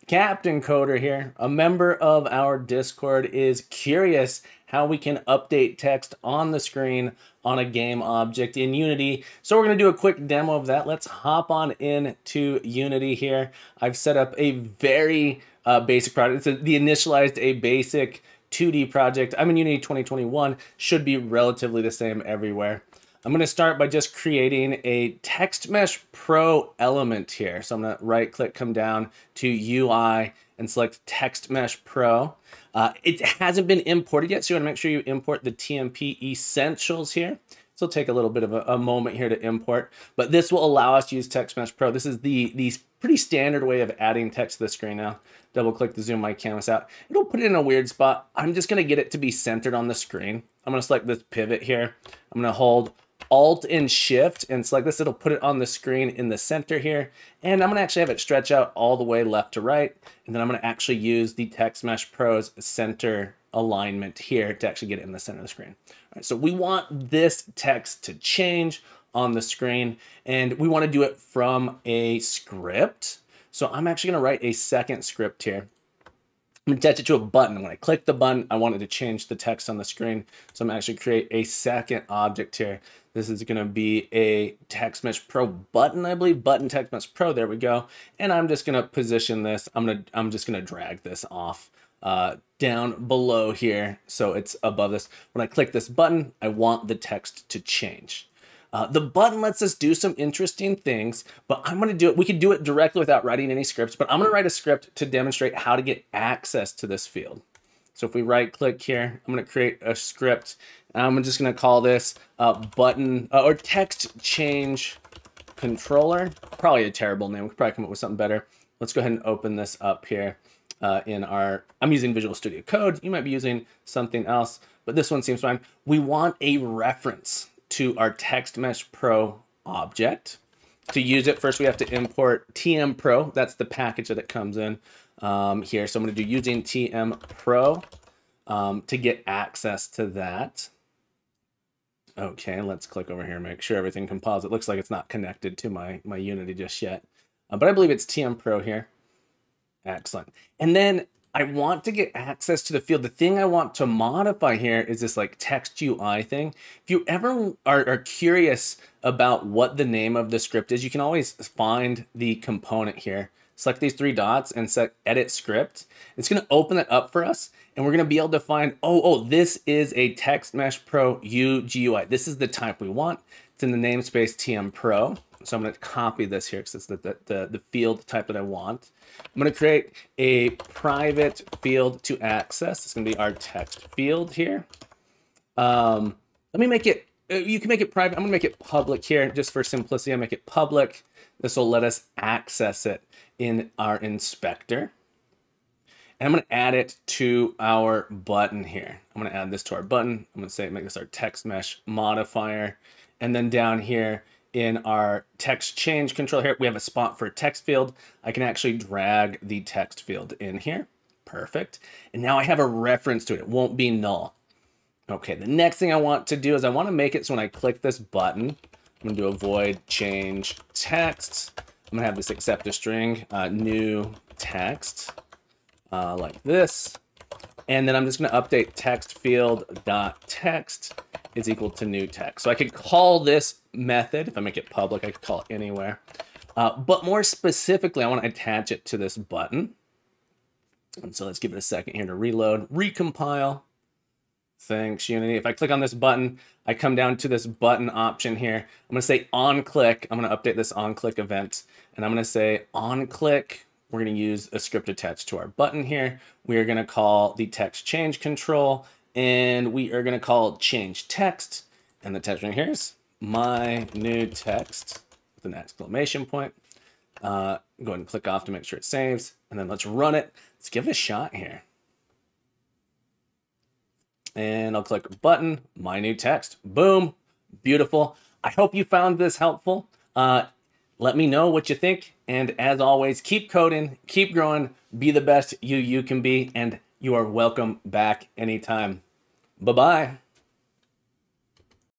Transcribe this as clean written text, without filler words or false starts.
Captain Coder here, a member of our Discord, is curious how we can update text on the screen on a game object in Unity. So we're going to do a quick demo of that. Let's hop on in to Unity here. I've set up a very basic project. The initialized a basic 2D project. I'm in Unity 2021, should be relatively the same everywhere. I'm going to start by just creating a Text Mesh Pro element here. So I'm going to right click, come down to UI and select Text Mesh Pro. It hasn't been imported yet, so you want to make sure you import the TMP essentials here. This will take a little bit of a moment here to import, but this will allow us to use Text Mesh Pro. This is the pretty standard way of adding text to the screen now. Double click to zoom my canvas out. It'll put it in a weird spot. I'm just going to get it to be centered on the screen. I'm going to select this pivot here. I'm going to hold Alt and Shift and select this. It'll put it on the screen in the center here. And I'm going to actually have it stretch out all the way left to right. And then I'm going to actually use the Text Mesh Pro's center alignment here to actually get it in the center of the screen. All right, so we want this text to change on the screen, and we want to do it from a script. So I'm actually going to write a second script here. I'm going to attach it to a button. When I click the button, I want it to change the text on the screen. So I'm going to actually create a second object here. This is going to be a Text Mesh Pro button, I believe. Button Text Mesh Pro. There we go. And I'm just going to position this. I'm just going to drag this off down below here so it's above this. When I click this button, I want the text to change. The button lets us do some interesting things, but I'm going to do it. We could do it directly without writing any scripts, but I'm going to write a script to demonstrate how to get access to this field. So if we right click here, I'm going to create a script. I'm just going to call this button or text change controller. Probably a terrible name. We could probably come up with something better. Let's go ahead and open this up here in our, I'm using Visual Studio Code. You might be using something else, but this one seems fine. We want a reference to our Text Mesh Pro object. To use it, first we have to import TM Pro. That's the package that it comes in here. So I'm going to do using TM Pro to get access to that. Okay, let's click over here and make sure everything composites. It looks like it's not connected to my Unity just yet, but I believe it's TM Pro here. Excellent. And then I want to get access to the field. The thing I want to modify here is this like text UI thing. If you ever are curious about what the name of the script is, you can always find the component here. Select these three dots and set edit script. It's going to open it up for us, and we're going to be able to find, oh, this is a Text Mesh Pro UGUI. This is the type we want. It's in the namespace TM Pro. So I'm going to copy this here because it's the field type that I want. I'm going to create a private field to access. It's going to be our text field here. Let me make it, you can make it private. I'm going to make it public here just for simplicity. I'll make it public. This will let us access it in our inspector. And I'm going to add it to our button here. I'm going to add this to our button. I'm going to say make this our text mesh modifier. And then down here, in our text change control here, we have a spot for text field. I can actually drag the text field in here. Perfect. And now I have a reference to it. It won't be null. Okay, the next thing I want to do is I want to make it so when I click this button, I'm going to do a void change text. I'm going to have this accept a string, new text, like this. And then I'm just going to update text field dot text is equal to new text. So I could call this method, if I make it public, I could call it anywhere. But more specifically, I want to attach it to this button. And so let's give it a second here to reload, recompile. Thanks, Unity. If I click on this button, I come down to this button option here. I'm going to say on click. I'm going to update this on click event. And I'm going to say on click. We're going to use a script attached to our button here. We are going to call the text change control, and we are going to call change text. And the text right here is my new text with an exclamation point. Go ahead and click off to make sure it saves. And then let's run it. Let's give it a shot here. And I'll click button, my new text. Boom. Beautiful. I hope you found this helpful. Let me know what you think. And as always, keep coding, keep growing, be the best you can be, and you are welcome back anytime. Bye-bye.